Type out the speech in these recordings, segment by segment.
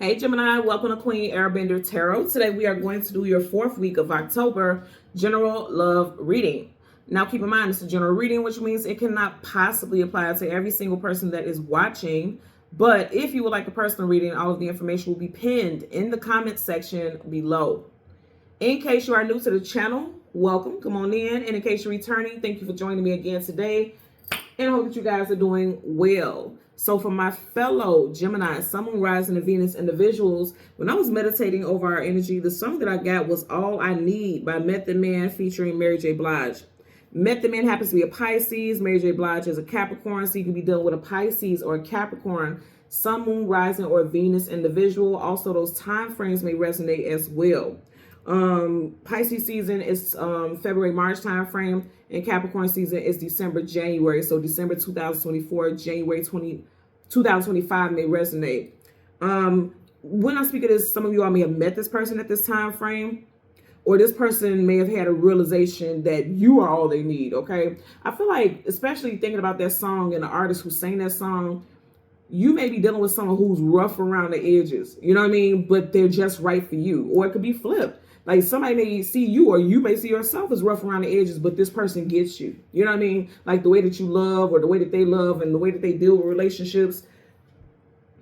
Hey Gemini, welcome to Queen Airbender Tarot. Today we are going to do your 4th week of October general love reading. Now keep in mind it's a general reading, which means it cannot possibly apply to every single person that is watching. But if you would like a personal reading, all of the information will be pinned in the comment section below. In case you are new to the channel, welcome, come on in. And in case you're returning, thank you for joining me again today. And I hope that you guys are doing well. So for my fellow Gemini, Sun, Moon, Rising, and Venus individuals, when I was meditating over our energy, the song that I got was All I Need by Method Man featuring Mary J. Blige. Method Man happens to be a Pisces. Mary J. Blige is a Capricorn, so you can be dealing with a Pisces or a Capricorn, Sun, Moon, Rising, or Venus individual. Also, those time frames may resonate as well. Pisces season is February, March time frame, and Capricorn season is December, January. So December 2024, January 2025 may resonate. When I speak of this, some of you all may have met this person at this time frame, or this person may have had a realization that you are all they need. Okay, I feel like, especially thinking about that song and the artist who sang that song, you may be dealing with someone who's rough around the edges, you know what I mean? But they're just right for you. Or it could be flipped. Like somebody may see you, or you may see yourself as rough around the edges, but this person gets you. You know what I mean? Like the way that you love, or the way that they love, and the way that they deal with relationships.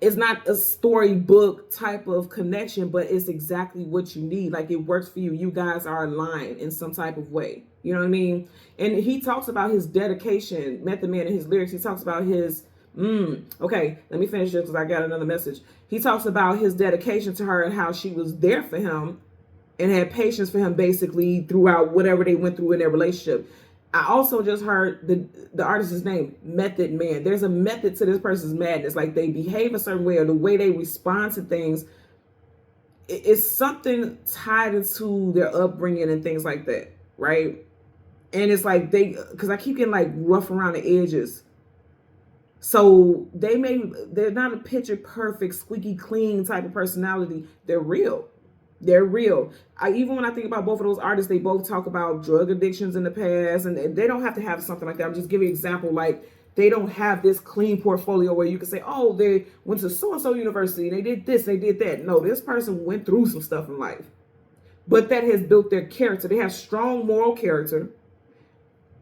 It's not a storybook type of connection, but it's exactly what you need. Like it works for you. You guys are aligned in some type of way. You know what I mean? And he talks about his dedication, Method Man, in his lyrics. He talks about his okay, let me finish this because I got another message. He talks about his dedication to her and how she was there for him and had patience for him basically throughout whatever they went through in their relationship. I also just heard the artist's name, Method Man. There's a method to this person's madness. Like they behave a certain way, or the way they respond to things. It's something tied into their upbringing and things like that, right? And it's like because I keep getting like rough around the edges. So they're not a picture perfect, squeaky clean type of personality. They're real. They're real. Even when I think about both of those artists, they both talk about drug addictions in the past, and they don't have to have something like that. I'm just giving an example. Like they don't have this clean portfolio where you can say, oh, they went to so-and-so university, they did this, they did that. No, this person went through some stuff in life, but that has built their character. They have strong moral character.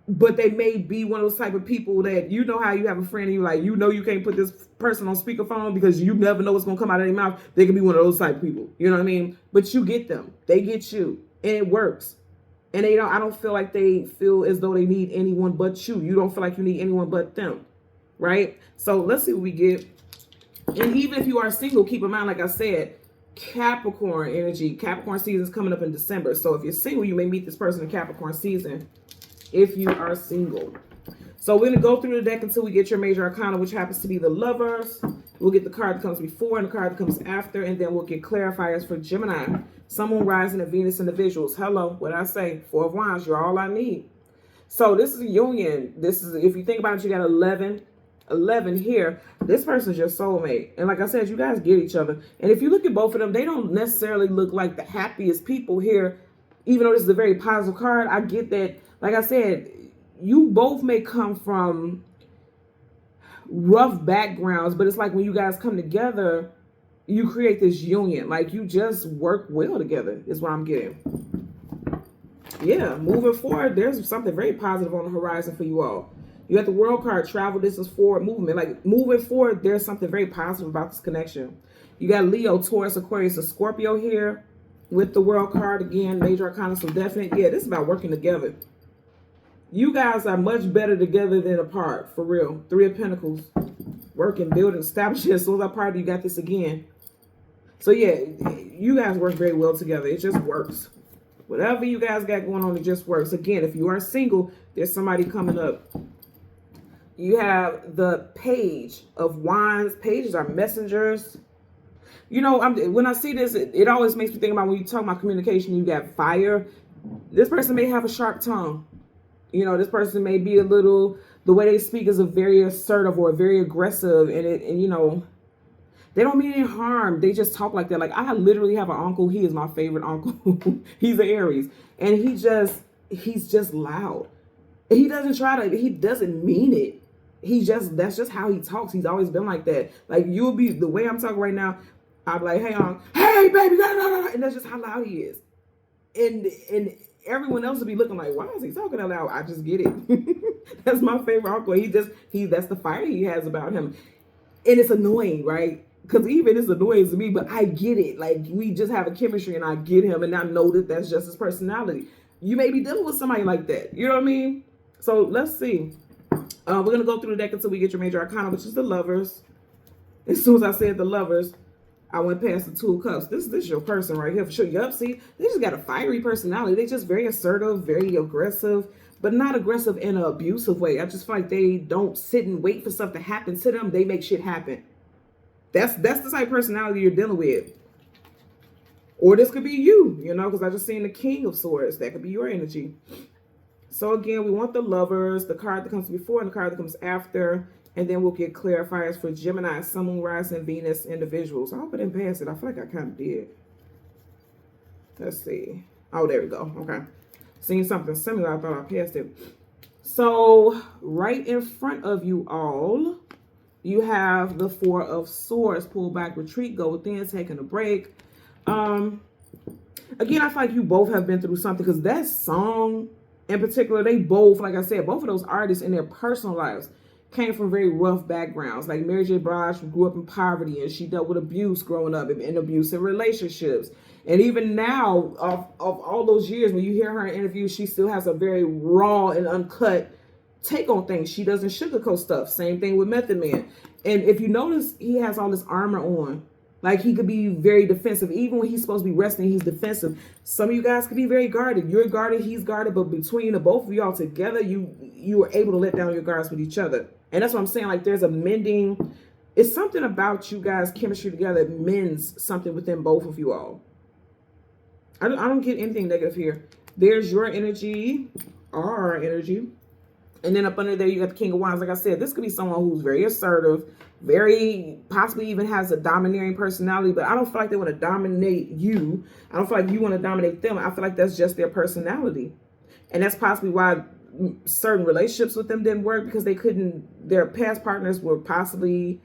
But they may be one of those type of people that, you know how you have a friend and you like, you know, you can't put this person on speakerphone because you never know what's going to come out of their mouth. They can be one of those type of people. You know what I mean? But you get them. They get you. And it works. And I don't feel like they feel as though they need anyone but you. You don't feel like you need anyone but them. Right? So let's see what we get. And even if you are single, keep in mind, like I said, Capricorn energy. Capricorn season is coming up in December. So if you're single, you may meet this person in Capricorn season. If you are single. So we're going to go through the deck until we get your major arcana, which happens to be the Lovers. We'll get the card that comes before and the card that comes after, and then we'll get clarifiers for Gemini, Sun, Moon, Rising, and Venus individuals. Hello, what I say? 4 of Wands, you're all I need. So this is a union. This is, if you think about it, you got 11 here. This person's your soulmate. And like I said, you guys get each other. And if you look at both of them, they don't necessarily look like the happiest people here. Even though this is a very positive card, I get that. Like I said, you both may come from rough backgrounds, but it's like when you guys come together, you create this union. Like you just work well together is what I'm getting. Yeah, moving forward, there's something very positive on the horizon for you all. You got the World card, travel, distance, forward movement. Like moving forward, there's something very positive about this connection. You got Leo, Taurus, Aquarius, and Scorpio here with the World card. Again, major arcana, so definite. Yeah, this is about working together. You guys are much better together than apart, for real. 3 of Pentacles. Working, building, establishing. As soon as I'm part of you, got this again. So yeah, you guys work very well together. It just works. Whatever you guys got going on, it just works. Again, if you are single, there's somebody coming up. You have the Page of Wands. Pages are messengers. You know, when I see this, it always makes me think about when you talk about communication, you got fire. This person may have a sharp tongue. You know, this person may be a little, the way they speak is a very assertive or very aggressive, and you know, they don't mean any harm. They just talk like that. Like I literally have an uncle. He is my favorite uncle. He's an Aries, and he's just loud. He doesn't mean it. That's just how he talks. He's always been like that. Like the way I'm talking right now, I'm like, hey, baby, no. And that's just how loud he is. And everyone else will be looking like, why is he talking that loud? I just get it. That's my favorite uncle. That's the fire he has about him. And it's annoying, right? Because even it's annoying to me, but I get it. Like, we just have a chemistry and I get him and I know that that's just his personality. You may be dealing with somebody like that. You know what I mean? So let's see. We're going to go through the deck until we get your major arcana, which is the Lovers. As soon as I said the Lovers, I went past the Two of Cups. This is your person right here for sure. Yup, see, they just got a fiery personality. They just very assertive, very aggressive, but not aggressive in an abusive way. I just feel like they don't sit and wait for stuff to happen to them. They make shit happen. That's the type of personality you're dealing with. Or this could be you, you know, because I just seen the King of Swords. That could be your energy. So again, we want the Lovers, the card that comes before and the card that comes after. And then we'll get clarifiers for Gemini, Sun, Moon, Rising, Venus individuals. I hope I didn't pass it. I feel like I kind of did. Let's see. Oh, there we go. Okay. Seeing something similar. I thought I passed it. So right in front of you all, you have the Four of Swords. Pull back, retreat, go within, taking a break. Again, I feel like you both have been through something because that song in particular, they both, like I said, both of those artists in their personal lives came from very rough backgrounds. Like Mary J. Blige grew up in poverty and she dealt with abuse growing up in abusive relationships. And even now, of all those years, when you hear her in interviews, she still has a very raw and uncut take on things. She doesn't sugarcoat stuff. Same thing with Method Man. And if you notice, he has all this armor on. Like, he could be very defensive. Even when he's supposed to be resting, he's defensive. Some of you guys could be very guarded. You're guarded, he's guarded. But between the both of y'all together, you are able to let down your guards with each other. And that's what I'm saying. Like, there's a mending. It's something about you guys' chemistry together that mends something within both of you all. I don't get anything negative here. There's your energy, our energy. And then up under there, you got the King of Wands. Like I said, this could be someone who's very assertive, very possibly even has a domineering personality, but I don't feel like they want to dominate you. I don't feel like you want to dominate them. I feel like that's just their personality. And that's possibly why certain relationships with them didn't work, because they couldn't, their past partners were possibly,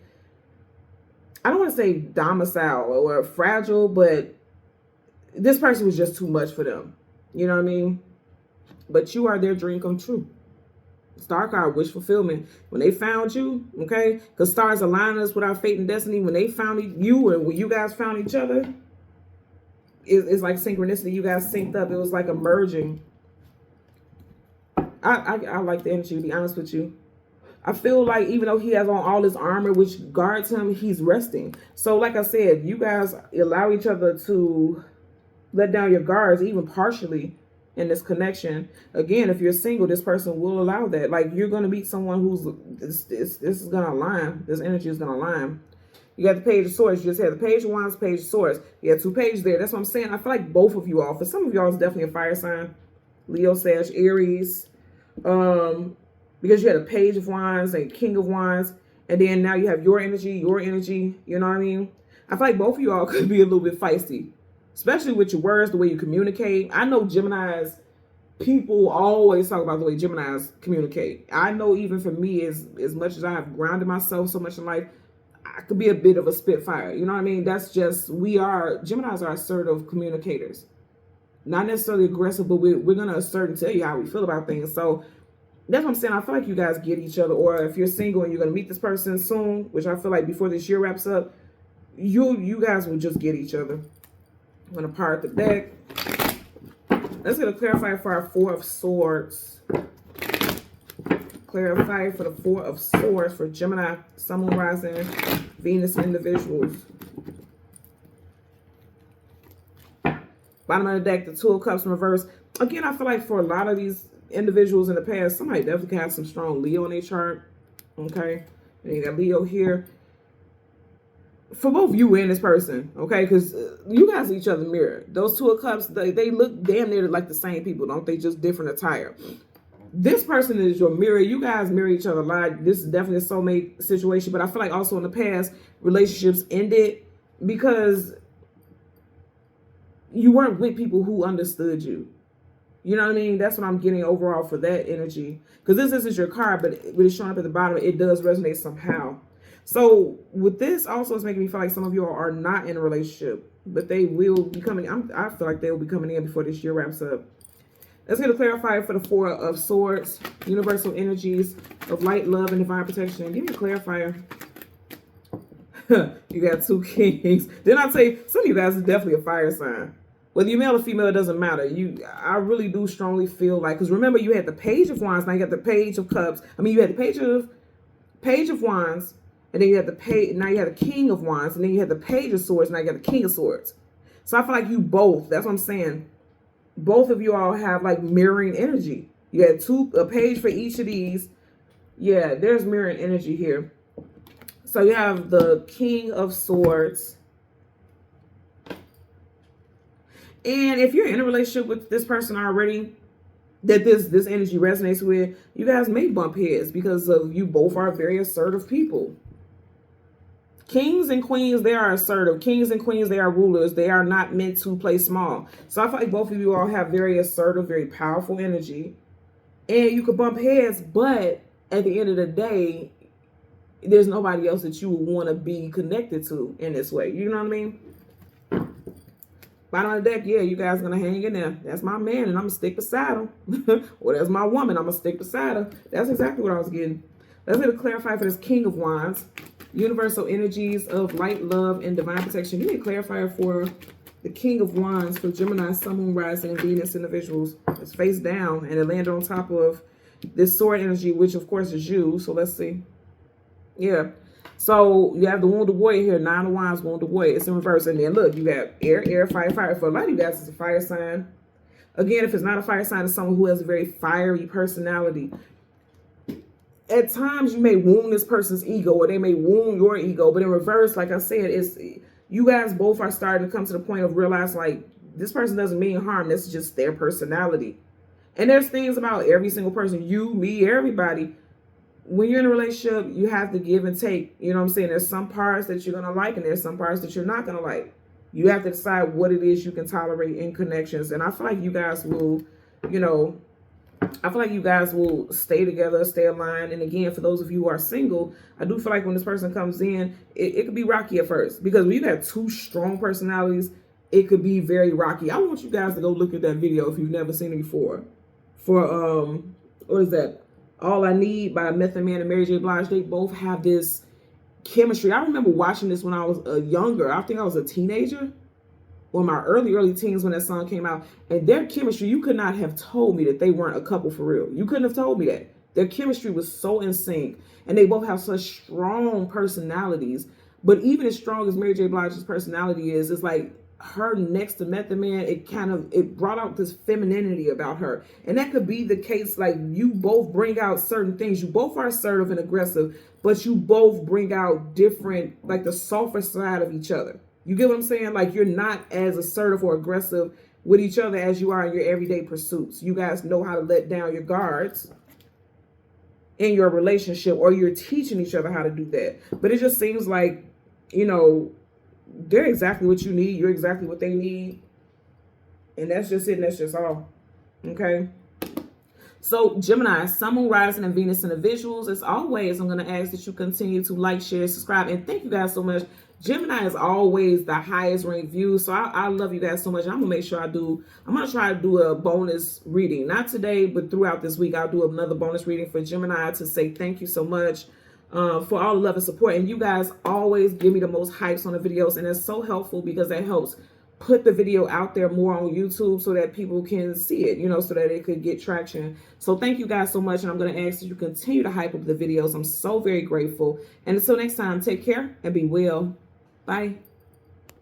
I don't want to say domicile or fragile, but this person was just too much for them. You know what I mean? But you are their dream come true. Star card, wish fulfillment. When they found you, okay? Because stars align us with our fate and destiny. When they found you and when you guys found each other, it's like synchronicity. You guys synced up. It was like a merging. I like the energy, to be honest with you. I feel like even though he has on all this armor, which guards him, he's resting. So like I said, you guys allow each other to let down your guards, even partially, in this connection. Again, if you're single, this person will allow that. Like, you're going to meet someone who's, this is going to align. This energy is going to align. You got the Page of Swords. You just had the Page of Wands, Page of Swords. You had two pages there. That's what I'm saying. I feel like both of you all, for some of y'all, it's definitely a fire sign. Leo, Sag, Aries. Because you had a Page of Wands and King of Wands. And then now you have your energy. You know what I mean? I feel like both of you all could be a little bit feisty. Especially with your words, the way you communicate. I know Geminis, people always talk about the way Geminis communicate. I know even for me, as much as I have grounded myself so much in life, I could be a bit of a spitfire. You know what I mean? That's just, Geminis are assertive communicators. Not necessarily aggressive, but we're going to assert and tell you how we feel about things. So that's what I'm saying. I feel like you guys get each other. Or if you're single and you're going to meet this person soon, which I feel like before this year wraps up, you guys will just get each other. I'm going to part the deck. Let's get a clarifier for our Four of Swords. Clarify for the Four of Swords for Gemini, Sun, Moon, Rising, Venus individuals. Bottom of the deck, the Two of Cups in reverse. Again, I feel like for a lot of these individuals in the past, somebody definitely has some strong Leo in their chart. Okay. And you got Leo here. For both you and this person, okay? Because you guys each other mirror. Those Two of Cups, they look damn near like the same people, don't they? Just different attire. This person is your mirror. You guys mirror each other a lot. This is definitely a soulmate situation. But I feel like also in the past, relationships ended because you weren't with people who understood you. You know what I mean? That's what I'm getting overall for that energy. Because this isn't your card, but when it's showing up at the bottom, it does resonate somehow. So with this also is making me feel like some of you all are not in a relationship, but they will be coming. I feel like they will be coming in before this year wraps up. Let's get a clarifier for the Four of Swords, universal energies of light, love, and divine protection. Give me a clarifier. You got 2 kings. Then I'd say some of you guys is definitely a fire sign. Whether you're male or female, it doesn't matter. I really do strongly feel like, because remember you had the Page of Wands, now you got the Page of Cups. I mean, you had the Page of Wands, and then you had the Page. Now you had the King of Wands, and then you had the Page of Swords. Now you got the King of Swords. So I feel like you both. That's what I'm saying. Both of you all have like mirroring energy. You had a page for each of these. Yeah, there's mirroring energy here. So you have the King of Swords. And if you're in a relationship with this person already, that this energy resonates with, you guys may bump heads because of you both are very assertive people. Kings and queens, they are assertive. Kings and queens, they are rulers. They are not meant to play small. So I feel like both of you all have very assertive, very powerful energy. And you could bump heads, but at the end of the day, there's nobody else that you would want to be connected to in this way. You know what I mean? Bottom of the deck, yeah, you guys are going to hang in there. That's my man, and I'm going to stick beside him. Or that's my woman, I'm going to stick beside her. That's exactly what I was getting. Let's get a clarifier for this King of Wands. Universal energies of light, love, and divine protection. You need a clarifier for the King of Wands for Gemini, Sun, Moon, Rising, and Venus individuals. It's face down, and it landed on top of this sword energy, which of course is you. So let's see. Yeah. So you have the Wounded Warrior here, 9 of Wands, Wounded Warrior. It's in reverse. And then look, you got air, fire, fire. For a lot of you guys, it's a fire sign. Again, if it's not a fire sign, it's someone who has a very fiery personality. At times you may wound this person's ego, or they may wound your ego, but in reverse, like I said, it's you guys both are starting to come to the point of realize like this person doesn't mean harm. This is just their personality. And there's things about every single person, you, me, everybody. When you're in a relationship, you have to give and take. You know what I'm saying? There's some parts that you're gonna like, and there's some parts that you're not gonna like. You have to decide what it is you can tolerate in connections. And I feel like you guys will, you know, I feel like you guys will stay together, stay aligned. And again, for those of you who are single, I do feel like when this person comes in, it could be rocky at first. Because when you have 2 strong personalities, it could be very rocky. I want you guys to go look at that video if you've never seen it before. For, what is that? All I Need by Method Man and Mary J. Blige. They both have this chemistry. I remember watching this when I was younger. I think I was a teenager. Or my early teens when that song came out, and their chemistry, you could not have told me that they weren't a couple for real. You couldn't have told me that. Their chemistry was so in sync, and they both have such strong personalities. But even as strong as Mary J. Blige's personality is, it's like her next to Method Man, it brought out this femininity about her. And that could be the case, like you both bring out certain things. You both are assertive and aggressive, but you both bring out different, like the softer side of each other. You get what I'm saying? Like you're not as assertive or aggressive with each other as you are in your everyday pursuits. You guys know how to let down your guards in your relationship, or you're teaching each other how to do that. But it just seems like, you know, they're exactly what you need. You're exactly what they need. And that's just it. And that's just all. Okay. So Gemini, Sun, Moon, Rising, and Venus individuals, as always, I'm going to ask that you continue to like, share, subscribe, and thank you guys so much. Gemini is always the highest ranked view, so I love you guys so much. I'm going to make sure I'm going to try to do a bonus reading. Not today, but throughout this week, I'll do another bonus reading for Gemini to say thank you so much for all the love and support. And you guys always give me the most hypes on the videos, and it's so helpful because that helps put the video out there more on YouTube so that people can see it, you know, so that it could get traction. So thank you guys so much. And I'm going to ask that you continue to hype up the videos. I'm so very grateful. And until next time, take care and be well. Bye.